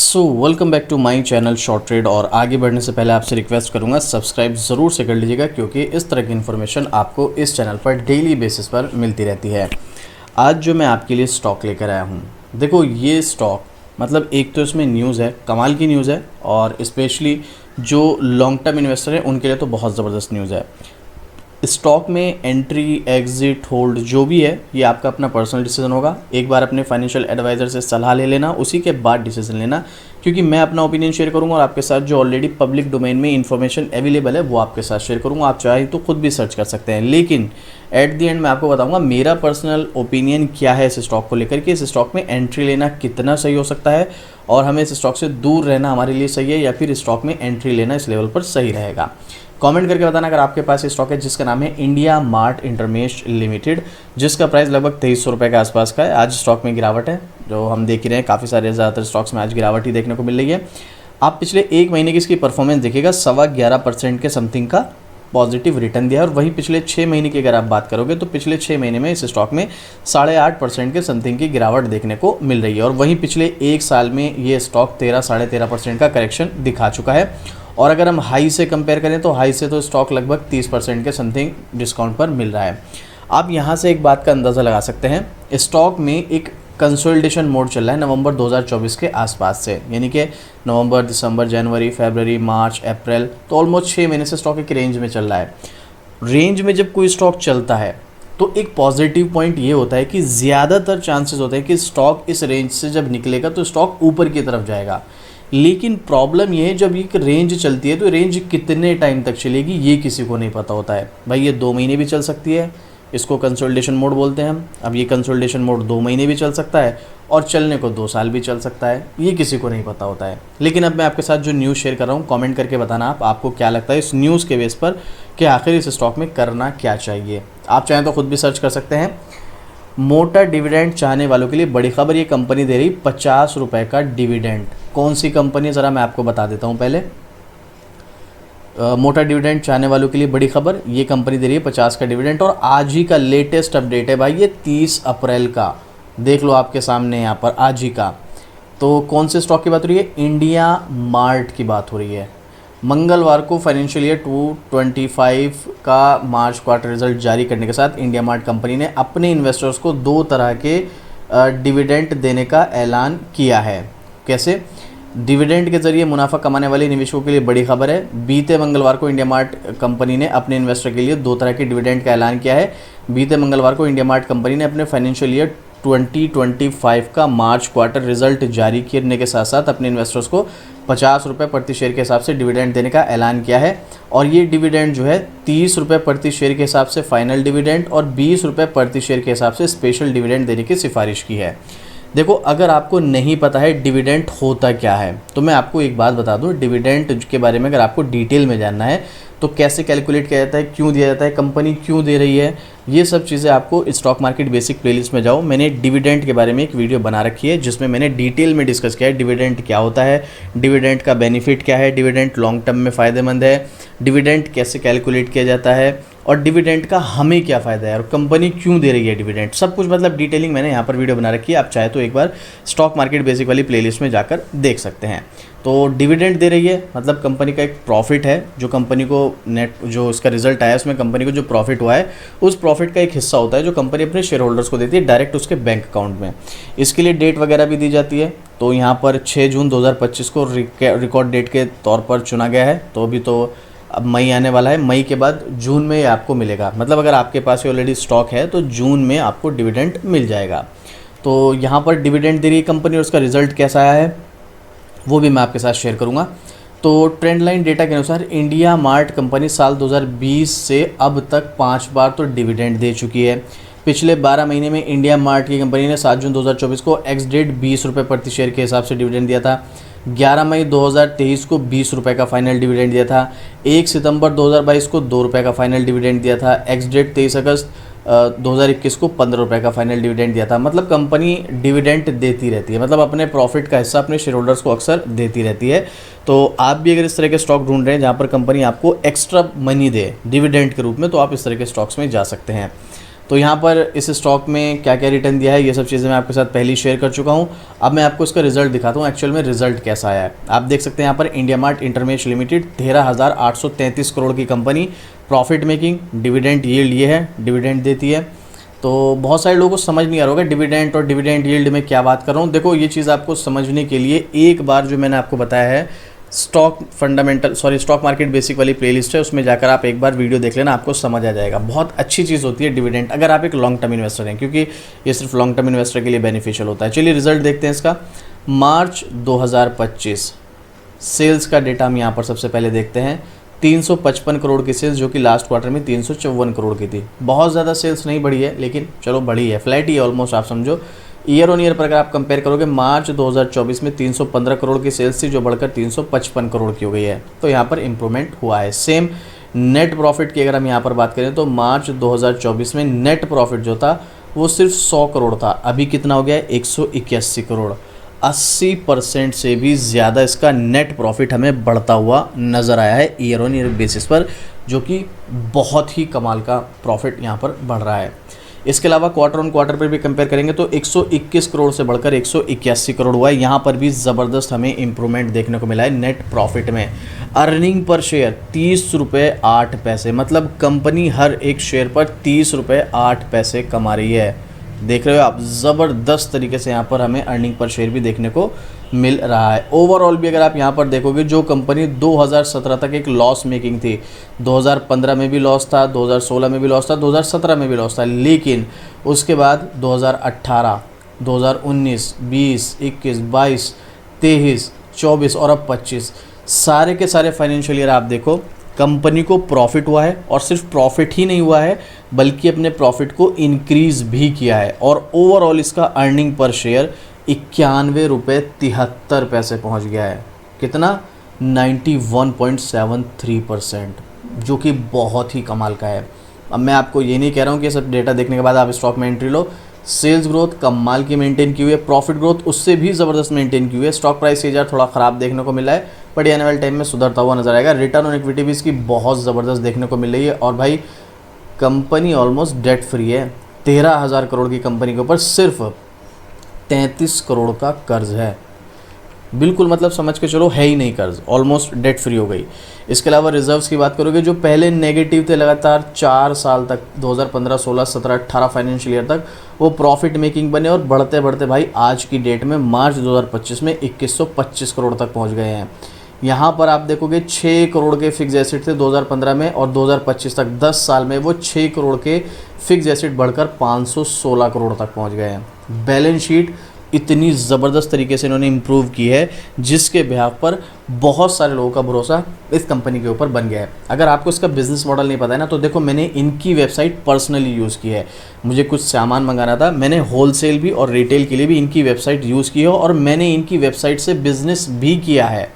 Welcome back to my channel short trade. और आगे बढ़ने से पहले आपसे रिक्वेस्ट करूंगा सब्सक्राइब ज़रूर से कर लीजिएगा, क्योंकि इस तरह की इन्फॉर्मेशन आपको इस चैनल पर डेली बेसिस पर मिलती रहती है। आज जो मैं आपके लिए स्टॉक लेकर आया हूं, देखो ये स्टॉक मतलब एक तो इसमें न्यूज़ है, कमाल की न्यूज़ है, और स्पेशली जो लॉन्ग टर्म इन्वेस्टर हैं उनके लिए तो बहुत ज़बरदस्त न्यूज़ है। स्टॉक में एंट्री, एग्जिट, होल्ड जो भी है ये आपका अपना पर्सनल डिसीजन होगा। एक बार अपने फाइनेंशियल एडवाइज़र से सलाह ले लेना, उसी के बाद डिसीजन लेना, क्योंकि मैं अपना ओपिनियन शेयर करूंगा और आपके साथ जो ऑलरेडी पब्लिक डोमेन में इन्फॉर्मेशन अवेलेबल है वो आपके साथ शेयर करूंगा। आप चाहे तो खुद भी सर्च कर सकते हैं, लेकिन एट द एंड मैं आपको बताऊंगा मेरा पर्सनल ओपिनियन क्या है इस स्टॉक को लेकर के। इस स्टॉक में एंट्री लेना कितना सही हो सकता है और हमें इस स्टॉक से दूर रहना हमारे लिए सही है, या फिर स्टॉक में एंट्री लेना इस लेवल पर सही रहेगा। कमेंट करके बताना अगर आपके पास ये स्टॉक है जिसका नाम है इंडिया मार्ट इंटरमेश लिमिटेड, जिसका प्राइस लगभग 2300 रुपये के आसपास का है। आज स्टॉक में गिरावट है, जो हम देख ही रहे हैं, काफ़ी सारे ज़्यादातर स्टॉक्स में आज गिरावट ही देखने को मिल रही है। आप पिछले एक महीने की इसकी परफॉर्मेंस देखिएगा, 11.25% के समथिंग का पॉजिटिव रिटर्न दिया है। और वहीं पिछले 6 महीने की अगर आप बात करोगे तो पिछले 6 महीने में इस स्टॉक में 8.5% के समथिंग की गिरावट देखने को मिल रही है। और वहीं पिछले एक साल में ये स्टॉक 13-13.5% का करेक्शन दिखा चुका है। और अगर हम हाई से कंपेयर करें तो हाई से तो स्टॉक लगभग 30% के समथिंग डिस्काउंट पर मिल रहा है। आप यहाँ से एक बात का अंदाज़ा लगा सकते हैं, स्टॉक में एक कंसोलिडेशन मोड चल रहा है नवंबर 2024 के आसपास से, यानी कि नवंबर, दिसंबर, जनवरी, फरवरी, मार्च, अप्रैल, तो ऑलमोस्ट 6 महीने से स्टॉक एक रेंज में चल रहा है। रेंज में जब कोई स्टॉक चलता है तो एक पॉजिटिव पॉइंट ये होता है कि ज़्यादातर चांसेस होते हैं कि स्टॉक इस रेंज से जब निकलेगा तो स्टॉक ऊपर की तरफ जाएगा। लेकिन प्रॉब्लम ये है जब एक रेंज चलती है तो रेंज कितने टाइम तक चलेगी ये किसी को नहीं पता होता है। भाई ये 2 महीने भी चल सकती है, इसको कंसोलिडेशन मोड बोलते हैं हम। अब ये कंसोलिडेशन मोड 2 महीने भी चल सकता है और चलने को 2 साल भी चल सकता है, ये किसी को नहीं पता होता है। लेकिन अब मैं आपके साथ जो न्यूज़ शेयर कर रहा हूँ, कमेंट करके बताना आपको क्या लगता है इस न्यूज़ के बेस पर कि आखिर इस स्टॉक में करना क्या चाहिए। आप चाहें तो खुद भी सर्च कर सकते हैं। मोटा डिविडेंड चाहने वालों के लिए बड़ी खबर, ये कंपनी दे रही 50 रुपये का डिविडेंड। कौन सी कंपनी ज़रा मैं आपको बता देता हूँ पहले। मोटा डिविडेंड चाहने वालों के लिए बड़ी खबर, ये कंपनी दे रही है 50 का डिविडेंड। और आज ही का लेटेस्ट अपडेट है भाई, ये 30 अप्रैल का, देख लो आपके सामने यहाँ पर, आज ही का। तो कौन से स्टॉक की बात हो रही है? इंडिया मार्ट की बात हो रही है। मंगलवार को फाइनेंशियल ईयर 2025 का मार्च क्वार्टर रिजल्ट जारी करने के साथ इंडिया मार्ट कंपनी ने अपने इन्वेस्टर्स को 2 तरह के डिविडेंड देने का ऐलान किया है। कैसे? डिविडेंड के जरिए मुनाफा कमाने वाले निवेशकों के लिए बड़ी खबर है। बीते मंगलवार को इंडिया मार्ट कंपनी ने अपने इन्वेस्टर के लिए 2 तरह के डिविडेंड का ऐलान किया है। बीते मंगलवार को इंडिया मार्ट कंपनी ने अपने फाइनेंशियल ईयर 2025 का मार्च क्वार्टर रिजल्ट जारी करने के साथ साथ अपने इन्वेस्टर्स को 50 रुपये प्रति शेयर के हिसाब से डिविडेंड देने का ऐलान किया है। और ये डिविडेंड जो है 30 रुपये प्रति शेयर के हिसाब से फाइनल डिविडेंड और 20 रुपये प्रति शेयर के हिसाब से स्पेशल डिविडेंड देने की सिफारिश की है। देखो, अगर आपको नहीं पता है डिविडेंड होता क्या है तो मैं आपको एक बात बता दूं, डिविडेंड के बारे में अगर आपको डिटेल में जानना है तो कैसे कैलकुलेट किया जाता है, क्यों दिया जाता है, कंपनी क्यों दे रही है, ये सब चीज़ें आपको स्टॉक मार्केट बेसिक प्लेलिस्ट में जाओ। मैंने डिविडेंड के बारे में एक वीडियो बना रखी है जिसमें मैंने डिटेल में डिस्कस किया है डिविडेंड क्या होता है, डिविडेंड का बेनिफिट क्या है, डिविडेंड लॉन्ग टर्म में फ़ायदेमंद है, डिविडेंड कैसे कैलकुलेट किया जाता है और डिविडेंड का हमें क्या फ़ायदा है और कंपनी क्यों दे रही है डिविडेंड, सब कुछ मतलब डिटेलिंग मैंने यहाँ पर वीडियो बना रखी है। आप चाहे तो एक बार स्टॉक मार्केट बेसिक वाली प्लेलिस्ट में जाकर देख सकते हैं। तो डिविडेंड दे रही है मतलब कंपनी का एक प्रॉफिट है, जो कंपनी को नेट जो इसका रिजल्ट आया उसमें कंपनी को जो प्रॉफिट हुआ है उस प्रॉफिट का एक हिस्सा होता है जो कंपनी अपने शेयर होल्डर्स को देती है डायरेक्ट उसके बैंक अकाउंट में। इसके लिए डेट वगैरह भी दी जाती है। तो यहाँ पर 6 जून 2025 को रिकॉर्ड डेट के तौर पर चुना गया है। तो अभी तो अब मई आने वाला है, मई के बाद जून में आपको मिलेगा। मतलब अगर आपके पास ऑलरेडी स्टॉक है तो जून में आपको डिविडेंड मिल जाएगा। तो यहाँ पर डिविडेंड दे रही है कंपनी और उसका रिजल्ट कैसा आया है वो भी मैं आपके साथ शेयर करूँगा। तो ट्रेंड लाइन डेटा के अनुसार इंडिया मार्ट कंपनी साल 2020 से अब तक 5 बार तो डिविडेंड दे चुकी है। पिछले 12 महीने में इंडिया मार्ट की कंपनी ने 7 जून 2024 को एक्स डेट 20 रुपये प्रति शेयर के हिसाब से डिविडेंड दिया था। 11 मई 2023 को 20 रुपये का फाइनल डिविडेंड दिया था। 1 सितंबर 2022 को 2 रुपये का फाइनल डिविडेंड दिया था। एक्स डेट 23 अगस्त 2021 को 15 रुपये का फाइनल डिविडेंड दिया था। मतलब कंपनी डिविडेंड देती रहती है, मतलब अपने प्रॉफिट का हिस्सा अपने शेयर होल्डर्स को अक्सर देती रहती है। तो आप भी अगर इस तरह के स्टॉक ढूंढ रहे हैं जहाँ पर कंपनी आपको एक्स्ट्रा मनी दे डिविडेंड के रूप में तो आप इस तरह के स्टॉक्स में जा सकते हैं। तो यहाँ पर इस स्टॉक में क्या क्या रिटर्न दिया है ये सब चीज़ें मैं आपके साथ पहले ही शेयर कर चुका हूँ। अब मैं आपको इसका रिजल्ट दिखाता हूँ एक्चुअल में रिजल्ट कैसा आया है। आप देख सकते हैं यहाँ पर IndiaMART Intermesh limited 13,833 crore की कंपनी, प्रॉफिट मेकिंग, डिविडेंड यील्ड ये है, डिविडेंड देती है। तो बहुत सारे लोगों को समझ नहीं आ रहा होगा डिविडेंड और डिविडेंड यील्ड में क्या बात कर रहा हूँ। देखो ये चीज़ आपको समझने के लिए एक बार जो मैंने आपको बताया है स्टॉक मार्केट बेसिक वाली प्लेलिस्ट है, उसमें जाकर आप एक बार वीडियो देख लेना, आपको समझ आ जाएगा। बहुत अच्छी चीज़ होती है डिविडेंड अगर आप एक लॉन्ग टर्म इन्वेस्टर हैं, क्योंकि ये सिर्फ लॉन्ग टर्म इन्वेस्टर के लिए बेनिफिशियल होता है। चलिए रिजल्ट देखते हैं इसका। मार्च 2025 सेल्स का डेटा हम यहाँ पर सबसे पहले देखते हैं। 355 करोड़ की सेल्स, जो कि लास्ट क्वार्टर में 354 करोड़ की थी। बहुत ज़्यादा सेल्स नहीं बढ़ी है, लेकिन चलो बढ़ी है, फ्लैट ही है ऑलमोस्ट, आप समझो। ईयर ऑन ईयर पर अगर आप कंपेयर करोगे, मार्च 2024 में 315 करोड़ की सेल्स थी, जो बढ़कर 355 करोड़ की हो गई है। तो यहाँ पर इंप्रूवमेंट हुआ है। सेम नेट प्रॉफिट की अगर हम यहाँ पर बात करें तो मार्च 2024 में नेट प्रॉफिट जो था वो सिर्फ 100 करोड़ था, अभी कितना हो गया है 181 करोड़। 80% से भी ज़्यादा इसका नेट प्रॉफिट हमें बढ़ता हुआ नज़र आया है ईयर ऑन ईयर बेसिस पर, जो कि बहुत ही कमाल का प्रॉफिट यहाँ पर बढ़ रहा है। इसके अलावा क्वार्टर ऑन क्वार्टर पर भी कंपेयर करेंगे तो 121 करोड़ से बढ़कर 181 करोड़ हुआ है। यहाँ पर भी ज़बरदस्त हमें इंप्रूवमेंट देखने को मिला है नेट प्रॉफिट में। अर्निंग पर शेयर 30 रुपये 8 पैसे, मतलब कंपनी हर एक शेयर पर 30 रुपये 8 पैसे कमा रही है। देख रहे हो आप, ज़बरदस्त तरीके से यहाँ पर हमें अर्निंग पर शेयर भी देखने को मिल रहा है। ओवरऑल भी अगर आप यहाँ पर देखोगे, जो कंपनी 2017 तक एक लॉस मेकिंग थी, 2015 में भी लॉस था, 2016 में भी लॉस था, 2017 में भी लॉस था, लेकिन उसके बाद 2018, 2019, 20, 21, 22, 23, 24 और अब 25 सारे के सारे फाइनेंशियल ईयर आप देखो, कंपनी को प्रॉफिट हुआ है। और सिर्फ प्रॉफिट ही नहीं हुआ है, बल्कि अपने प्रॉफिट को इंक्रीज़ भी किया है। और ओवरऑल इसका अर्निंग पर शेयर 91 रुपये 73 पैसे पहुँच गया है। कितना? 91.73%, जो कि बहुत ही कमाल का है। अब मैं आपको ये नहीं कह रहा हूँ कि सब डेटा देखने के बाद आप स्टॉक में एंट्री लो। सेल्स ग्रोथ कमाल की मेंटेन की हुई है, प्रॉफिट ग्रोथ उससे भी ज़बरदस्त मेंटेन की हुई है। स्टॉक प्राइस CAGR थोड़ा ख़राब देखने को मिला है, बट आने वाले टाइम में सुधरता हुआ नजर आएगा। रिटर्न ऑन इक्विटी भी इसकी बहुत ज़बरदस्त देखने को मिल रही है। और भाई कंपनी ऑलमोस्ट डेट फ्री है। 13,000 करोड़ की कंपनी के ऊपर सिर्फ 33 करोड़ का कर्ज है। बिल्कुल मतलब समझ के चलो है ही नहीं कर्ज, ऑलमोस्ट डेट फ्री हो गई। इसके अलावा रिजर्व्स की बात करोगे, जो पहले नेगेटिव थे लगातार 4 साल तक, 2015, 16, 17, 18 फाइनेंशियल ईयर तक, वो प्रॉफिट मेकिंग बने और बढ़ते बढ़ते भाई आज की डेट में मार्च 2025 में 2125 करोड़ तक पहुंच गए हैं। यहाँ पर आप देखोगे 6 करोड़ के फिक्स एसेट थे 2015 में, और 2025 तक 10 साल में वो 6 करोड़ के फिक्स एसेट बढ़कर 516 करोड़ तक पहुँच गए हैं। बैलेंस शीट इतनी ज़बरदस्त तरीके से इन्होंने इम्प्रूव की है, जिसके बिहाफ पर बहुत सारे लोगों का भरोसा इस कंपनी के ऊपर बन गया है। अगर आपको इसका बिज़नेस मॉडल नहीं पता है ना, तो देखो मैंने इनकी वेबसाइट पर्सनली यूज़ की है। मुझे कुछ सामान मंगाना था, मैंने होलसेल भी और रिटेल के लिए भी इनकी वेबसाइट यूज़ की है, और मैंने इनकी वेबसाइट से बिज़नेस भी किया है,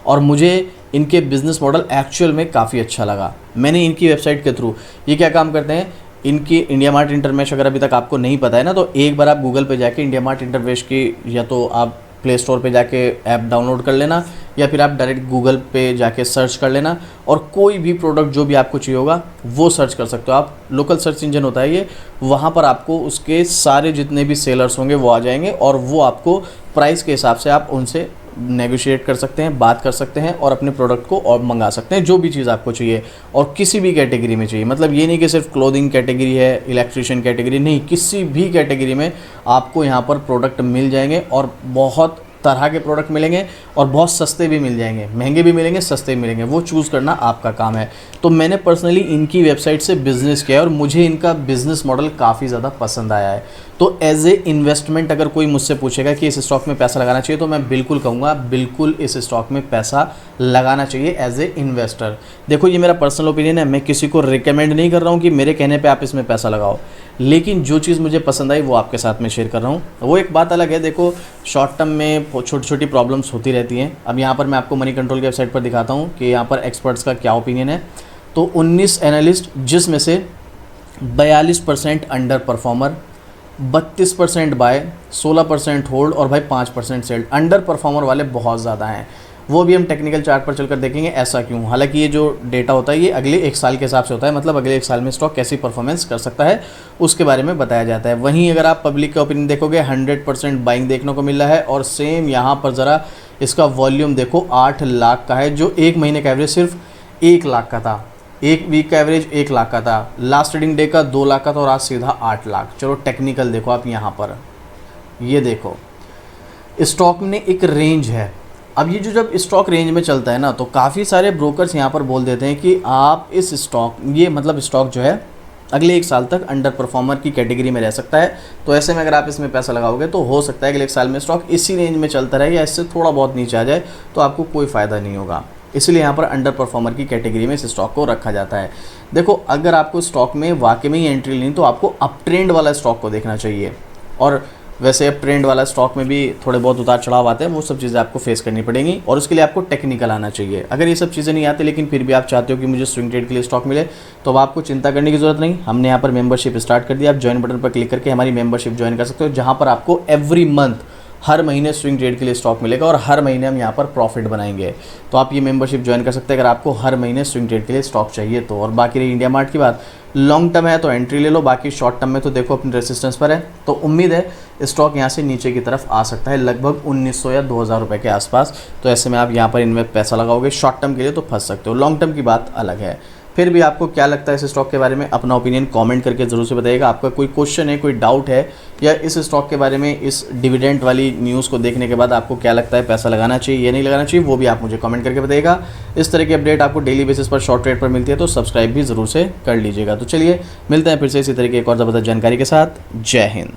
और मुझे इनके बिज़नेस मॉडल एक्चुअल में काफ़ी अच्छा लगा। मैंने इनकी वेबसाइट के थ्रू ये क्या काम करते हैं, इनकी इंडिया मार्ट इंटरमेश अगर अभी तक आपको नहीं पता है ना, तो एक बार आप गूगल पे जाके इंडिया मार्ट इंटरमेश की, या तो आप प्ले स्टोर पे जाके ऐप डाउनलोड कर लेना, या फिर आप डायरेक्ट गूगल पे जाके सर्च कर लेना, और कोई भी प्रोडक्ट जो भी आपको चाहिए होगा वो सर्च कर सकते हो आप। लोकल सर्च इंजन होता है ये, वहाँ पर आपको उसके सारे जितने भी सेलर्स होंगे वो आ जाएंगे, और वो आपको प्राइस के हिसाब से आप उनसे नेगोशिएट कर सकते हैं, बात कर सकते हैं, और अपने प्रोडक्ट को और मंगा सकते हैं जो भी चीज़ आपको चाहिए, और किसी भी कैटेगरी में चाहिए। मतलब ये नहीं कि सिर्फ क्लोथिंग कैटेगरी है, इलेक्ट्रिशियन कैटेगरी नहीं, किसी भी कैटेगरी में आपको यहाँ पर प्रोडक्ट मिल जाएंगे, और बहुत तरह के प्रोडक्ट मिलेंगे, और बहुत सस्ते भी मिल जाएंगे, महंगे भी मिलेंगे, सस्ते भी मिलेंगे, वो चूज़ करना आपका काम है। तो मैंने पर्सनली इनकी वेबसाइट से बिज़नेस किया है, और मुझे इनका बिज़नेस मॉडल काफ़ी ज़्यादा पसंद आया है। तो एज ए इन्वेस्टमेंट अगर कोई मुझसे पूछेगा कि इस स्टॉक में पैसा लगाना चाहिए, तो मैं बिल्कुल कहूँगा बिल्कुल इस स्टॉक में पैसा लगाना चाहिए एज ए इन्वेस्टर। देखो ये मेरा पर्सनल ओपिनियन है, मैं किसी को रिकमेंड नहीं कर रहा हूँ कि मेरे कहने पे आप इसमें पैसा लगाओ, लेकिन जो चीज़ मुझे पसंद आई वो आपके साथ में शेयर कर रहा हूँ। वो एक बात अलग है, देखो शॉर्ट टर्म में छोटी छोटी प्रॉब्लम्स होती रहती हैं। अब यहाँ पर मैं आपको मनी कंट्रोल की वेबसाइट पर दिखाता हूँ कि यहाँ पर एक्सपर्ट्स का क्या ओपिनियन है। तो 19 एनालिस्ट, जिसमें से 42% अंडर परफॉर्मर, 32% बाय, 16% होल्ड, और भाई 5% सेल्ड। अंडर परफॉर्मर वाले बहुत ज़्यादा हैं, वो भी हम टेक्निकल चार्ट पर चलकर देखेंगे ऐसा क्यों। हालांकि ये जो डेटा होता है ये अगले 1 साल के हिसाब से होता है, मतलब अगले 1 साल में स्टॉक कैसी परफॉर्मेंस कर सकता है उसके बारे में बताया जाता है। वहीं अगर आप पब्लिक का ओपिनियन देखोगे 100% बाइंग देखने को मिल रहा है, और सेम यहाँ पर ज़रा इसका वॉल्यूम देखो 8 लाख का है, जो एक महीने का एवरेज सिर्फ 1 लाख का था, एक वीक का एवरेज 1 लाख का था, लास्ट ट्रेडिंग डे का 2 लाख का था, और आज सीधा 8 लाख। चलो टेक्निकल देखो आप यहाँ पर, ये देखो स्टॉक में एक रेंज है। अब ये जो जब स्टॉक रेंज में चलता है ना, तो काफ़ी सारे ब्रोकर्स यहाँ पर बोल देते हैं कि आप इस स्टॉक, ये मतलब स्टॉक जो है अगले 1 साल तक अंडर परफॉर्मर की कैटेगरी में रह सकता है। तो ऐसे में अगर आप इसमें पैसा लगाओगे तो हो सकता है अगले 1 साल में स्टॉक इसी रेंज में चलता रहे या इससे थोड़ा बहुत नीचे आ जाए, तो आपको कोई फ़ायदा नहीं होगा। इसलिए यहाँ पर अंडर परफॉर्मर की कैटेगरी में इस स्टॉक को रखा जाता है। देखो अगर आपको स्टॉक में वाकई में ही एंट्री लेनी तो आपको अप ट्रेंड वाला स्टॉक को देखना चाहिए, और वैसे अब ट्रेंड वाला स्टॉक में भी थोड़े बहुत उतार चढ़ाव आते हैं, वो सब चीज़ें आपको फेस करनी पड़ेंगी, और उसके लिए आपको टेक्निकल आना चाहिए। अगर ये सब चीज़ें नहीं आती लेकिन फिर भी आप चाहते हो कि मुझे स्विंग ट्रेड के लिए स्टॉक मिले, तो अब आपको चिंता करने की ज़रूरत नहीं। हमने यहाँ पर मेंबरशिप स्टार्ट कर दिया। आप ज्वाइन बटन पर क्लिक करके हमारी मेंबरशिप ज्वाइन कर सकते हो, जहाँ पर आपको एवरी मंथ हर महीने स्विंग ट्रेड के लिए स्टॉक मिलेगा, और हर महीने हम यहाँ पर प्रॉफिट बनाएंगे। तो आप ये मेंबरशिप ज्वाइन कर सकते हैं अगर आपको हर महीने स्विंग ट्रेड के लिए स्टॉक चाहिए तो। और बाकी रही इंडिया मार्ट की बात, लॉन्ग टर्म है तो एंट्री ले लो, बाकी शॉर्ट टर्म में तो देखो अपनी रेसिस्टेंस पर है, तो उम्मीद है स्टॉक यहाँ से नीचे की तरफ आ सकता है लगभग 1900 या 2000 रुपये के आसपास। तो ऐसे में आप यहाँ पर इनमें पैसा लगाओगे शॉर्ट टर्म के लिए तो फंस सकते हो, लॉन्ग टर्म की बात अलग है। फिर भी आपको क्या लगता है इस स्टॉक के बारे में, अपना ओपिनियन कमेंट करके ज़रूर से बताइएगा। आपका कोई क्वेश्चन है, कोई डाउट है, या इस स्टॉक के बारे में, इस डिविडेंड वाली न्यूज़ को देखने के बाद आपको क्या लगता है पैसा लगाना चाहिए या नहीं लगाना चाहिए, वो भी आप मुझे कमेंट करके बताइएगा। इस तरह की अपडेट आपको डेली बेसिस पर शॉर्ट ट्रेड पर मिलती है, तो सब्सक्राइब भी ज़रूर से कर लीजिएगा। तो चलिए मिलते हैं फिर से इसी तरह की एक और ज़बरदस्त जानकारी के साथ। जय हिंद।